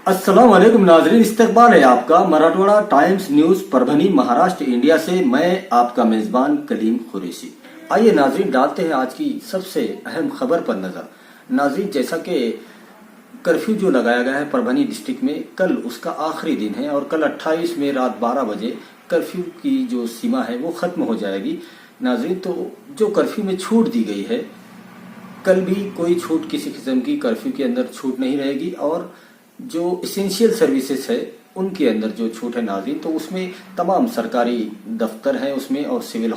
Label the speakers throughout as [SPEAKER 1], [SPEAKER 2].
[SPEAKER 1] अस्सलाम वालेकुम नाजरीन, इस्तकबाल है आपका Marathwada times news Parbhani Maharashtra India से। मैं आपका मेजबान कलीम कुरैशी। आइए नाजरीन, डालते हैं आज की सबसे अहम खबर पर नजर। नाजरीन, जैसा कि कर्फ्यू जो लगाया गया है परभनी डिस्ट्रिक्ट में, कल उसका आखिरी दिन है और कल 28 में रात 12 बजे कर्फ्यू की जो सीमा है वो खत्म हो जाएगी। नाजरीन, तो जो कर्फ्यू में छूट दी गई है, कल भी कोई छूट, किसी किस्म की कर्फ्यू के अंदर छूट नहीं रहेगी। और जो इसेंशियल सर्विसेज है उनके अंदर जो छूट है नाज़रीन, तो उसमें तमाम सरकारी दफ्तर हैं उसमें, और सिविल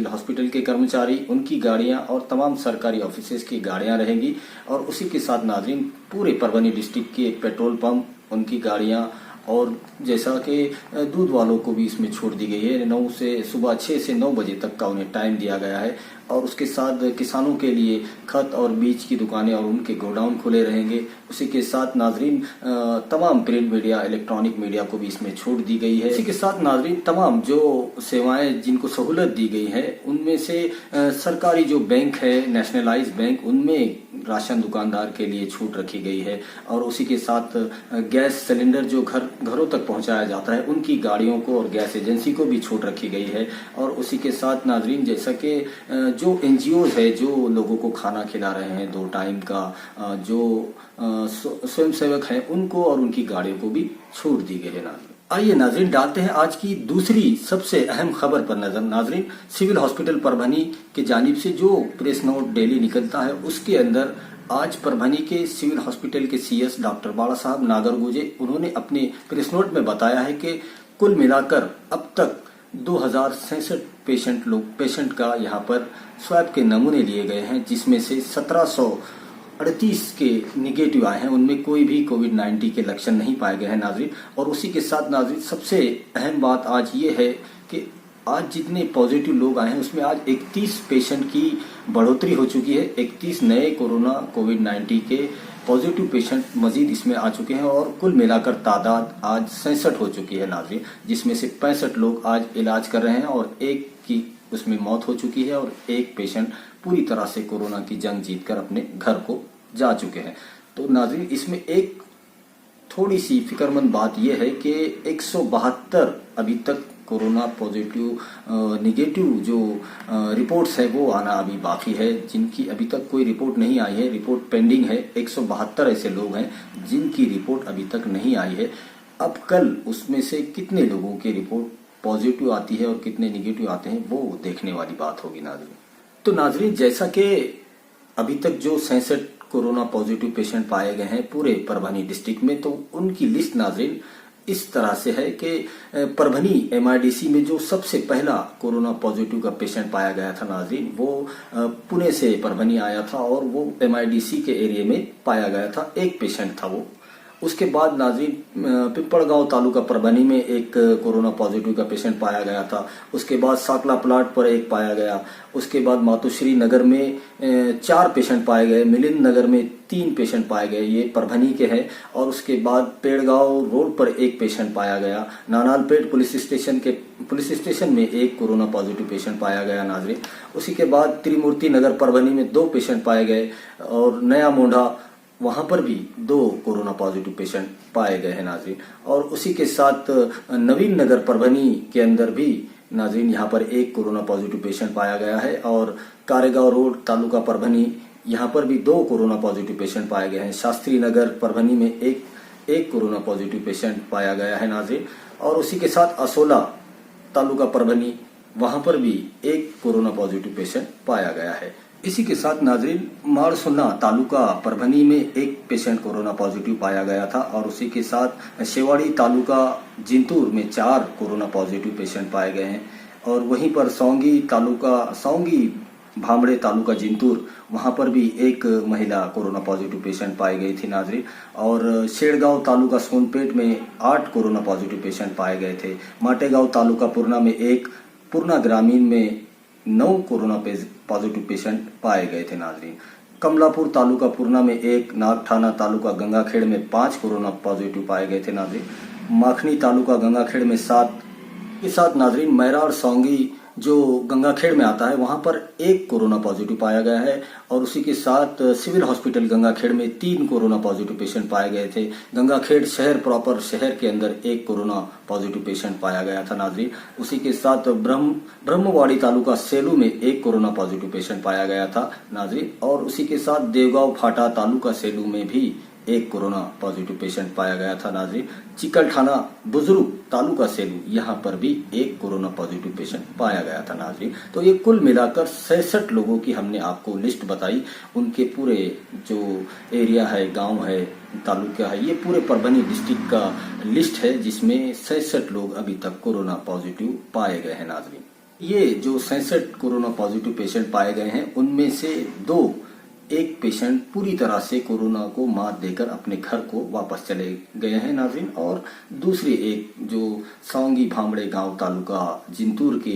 [SPEAKER 1] हॉस्पिटल के कर्मचारी, उनकी गाड़ियां और तमाम सरकारी ऑफिसेज की गाड़ियां रहेंगी। और उसी के साथ नाज़रीन पूरे परभनी डिस्ट्रिक्ट के पेट्रोल पंप, उनकी गाड़ियां, और जैसा कि दूध वालों को भी इसमें छूट दी गई है। 9 से सुबह 6 से 9 बजे तक का उन्हें टाइम दिया गया है। और उसके साथ किसानों के लिए खत और बीज की दुकानें और उनके गोडाउन खुले रहेंगे। उसी के साथ नाजरीन तमाम प्रिंट मीडिया, इलेक्ट्रॉनिक मीडिया को भी इसमें छूट दी गई है। इसी के साथ नाजरीन तमाम जो सेवाएं जिनको सहूलत दी गई है, उनमें से सरकारी जो बैंक है, नेशनलाइज बैंक, उनमें राशन दुकानदार के लिए छूट रखी गई है। और उसी के साथ गैस सिलेंडर जो घरों तक पहुंचाया जाता है, उनकी गाड़ियों को और गैस एजेंसी को भी छूट रखी गई है। और उसी के साथ नाजरीन जैसा कि जो एनजीओ है जो लोगों को खाना खिला रहे हैं 2 टाइम का, जो स्वयं सेवक हैं, उनको और उनकी गाड़ियों को भी छूट दी गई है। नाजरीन, आइए नाजरीन डालते हैं आज की दूसरी सबसे अहम खबर पर नजर। नाजरीन, सिविल हॉस्पिटल परभनी की जानिब से जो प्रेस नोट डेली निकलता है, उसके अंदर आज परभनी के सिविल हॉस्पिटल के सीएस डॉक्टर बाला साहब नागरगोजे, उन्होंने अपने प्रेस नोट में बताया है कि कुल मिलाकर अब तक 2067 पेशेंट का यहाँ पर स्वैब के नमूने लिए गए हैं, जिसमें से 1738 के निगेटिव आए हैं। उनमें कोई भी कोविड-19 के लक्षण नहीं पाए गए हैं नाजरीन। और उसी के साथ नाजरीन सबसे अहम बात आज ये है कि आज जितने पॉजिटिव लोग आए हैं उसमें आज 31 पेशेंट की बढ़ोतरी हो चुकी है। 31 नए कोविड-19 के पॉजिटिव पेशेंट मजीद इसमें आ चुके हैं और कुल मिलाकर तादाद आज 67 हो चुकी है नाज़रीन, जिसमें से 65 लोग आज इलाज कर रहे हैं और एक की उसमें मौत हो चुकी है और एक पेशेंट पूरी तरह से कोरोना की जंग जीतकर अपने घर को जा चुके हैं। तो नाज़रीन इसमें एक थोड़ी सी फिक्रमंद बात यह है कि 172 अभी तक कोरोना पॉजिटिव निगेटिव जो रिपोर्ट्स है वो आना अभी बाकी है, जिनकी अभी तक कोई रिपोर्ट नहीं आई है, रिपोर्ट पेंडिंग है। 172 ऐसे लोग हैं जिनकी रिपोर्ट अभी तक नहीं आई है। अब कल उसमें से कितने लोगों की रिपोर्ट पॉजिटिव आती है और कितने निगेटिव आते हैं वो देखने वाली बात होगी नाजरीन। तो नाजरीन जैसा कि अभी तक जो 67 कोरोना पॉजिटिव पेशेंट पाए गए हैं पूरे परभनी डिस्ट्रिक्ट में, तो उनकी लिस्ट नाजरीन इस तरह से है कि परभनी एमआईडीसी में जो सबसे पहला कोरोना पॉजिटिव का पेशेंट पाया गया था नाजरीन, वो पुणे से परभनी आया था और वो एमआईडीसी के एरिया में पाया गया था। एक पेशेंट था वो। उसके बाद नाजरीन पिंपड़गांव तालुका परभनी में एक कोरोना पॉजिटिव का पेशेंट पाया गया था। उसके बाद साकला प्लाट पर एक पाया गया। उसके बाद मातोश्री नगर में 4 पेशेंट पाए गए। मिलिंद नगर में 3 पेशेंट पाए गए, ये परभनी के हैं। और उसके बाद पेड़गांव रोड पर एक पेशेंट पाया गया। नानालपेट पुलिस स्टेशन में एक कोरोना पॉजिटिव पेशेंट पाया गया नाजरीन। उसी के बाद त्रिमूर्ति नगर परभनी में 2 पेशेंट पाए गए और नया मोंढा वहां पर भी 2 कोरोना पॉजिटिव पेशेंट पाए गए हैं नाजरीन। और उसी के साथ नवीन नगर परभनी के अंदर भी नाजरीन यहाँ पर एक कोरोना पॉजिटिव पेशेंट पाया गया है। और कारेगांव रोड तालुका परभनी यहाँ पर भी 2 कोरोना पॉजिटिव पेशेंट पाए गए हैं। शास्त्री नगर परभनी में एक कोरोना पॉजिटिव पेशेंट पाया गया है नाजरीन। और उसी के साथ असोला तालुका परभनी वहां पर भी एक कोरोना पॉजिटिव पेशेंट पाया गया है। इसी के साथ नाजरीन मारसोना तालुका परभनी में एक पेशेंट कोरोना पॉजिटिव पाया गया था। और उसी के साथ शेवाड़ी तालुका जिंतूर में 4 कोरोना पॉजिटिव पेशेंट पाए गए हैं। और वहीं पर सौंगी भामड़े तालुका जिंतूर, वहां पर भी एक महिला कोरोना पॉजिटिव पेशेंट पाई गई थी नाजरीन। और शेड़गांव तालुका सोनपेट में 8 कोरोना पॉजिटिव पेशेंट पाए गए थे। माटेगांव तालुका पूर्णा में 1, पूर्णा ग्रामीण में 9 कोरोना पॉजिटिव पेशेंट पाए गए थे नाजरीन। कमलापुर तालुका पूर्णा में 1, नागठाना तालुका गंगाखेड़ में 5 कोरोना पॉजिटिव पाए गए थे नाजरीन। माखनी तालुका गंगाखेड़ में 7 के साथ नाजरीन मैरा और सौंगी जो गंगाखेड़ में आता है वहां पर 1 कोरोना पॉजिटिव पाया गया है और उसी के साथ सिविल हॉस्पिटल गंगाखेड़ में 3 कोरोना पॉजिटिव पेशेंट पाए गए थे। गंगाखेड़ शहर प्रॉपर शहर के अंदर 1 कोरोना पॉजिटिव पेशेंट पाया गया था नाजरीन। उसी के साथ ब्रह्मवाड़ी तालुका सेलू में 1 कोरोना पॉजिटिव पेशेंट पाया गया था नाजरीन, और उसी के साथ देवगांव फाटा तालुका सेलू में भी 1 कोरोना पॉजिटिव पेशेंट पाया गया था नाजरीन। चिकलठाना बुजुर्ग तालुका सेलू यहाँ पर भी 1 कोरोना पॉजिटिव पेशेंट पाया गया था नाजरीन। तो ये कुल मिलाकर 66 लोगों की हमने आपको लिस्ट बताई। उनके पूरे जो एरिया है, गांव है, तालुका है, ये पूरे परभनी डिस्ट्रिक्ट का लिस्ट है जिसमें 66 लोग अभी तक कोरोना पॉजिटिव पाए गए हैं नाजरीन। ये जो 66 कोरोना पॉजिटिव पेशेंट पाए गए हैं उनमें से एक पेशेंट पूरी तरह से कोरोना को मात देकर अपने घर को वापस चले गए हैं नाज़रीन, और दूसरी एक जो सौंगी भामड़े गांव तालुका जिंतूर के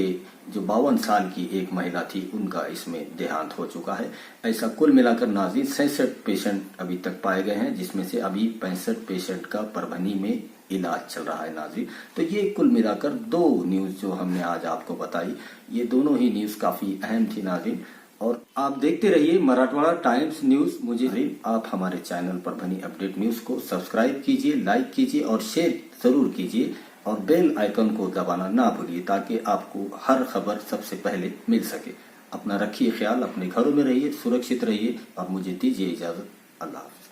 [SPEAKER 1] जो 52 साल की एक महिला थी उनका इसमें देहांत हो चुका है। ऐसा कुल मिलाकर नाज़रीन 66 पेशेंट अभी तक पाए गए हैं, जिसमें से अभी 65 पेशेंट का परभनी में इलाज चल रहा है नाज़रीन। तो ये कुल मिलाकर 2 न्यूज जो हमने आज आपको बताई, ये दोनों ही न्यूज काफी अहम थी नाज़रीन। और आप देखते रहिए मराठवाड़ा टाइम्स न्यूज। मुझे आप हमारे चैनल परभनी अपडेट न्यूज को सब्सक्राइब कीजिए, लाइक कीजिए और शेयर जरूर कीजिए, और बेल आइकन को दबाना ना भूलिए ताकि आपको हर खबर सबसे पहले मिल सके। अपना रखिए ख्याल, अपने घरों में रहिए, सुरक्षित रहिए और मुझे दीजिए इजाजत। अल्लाह हाफ़िज़।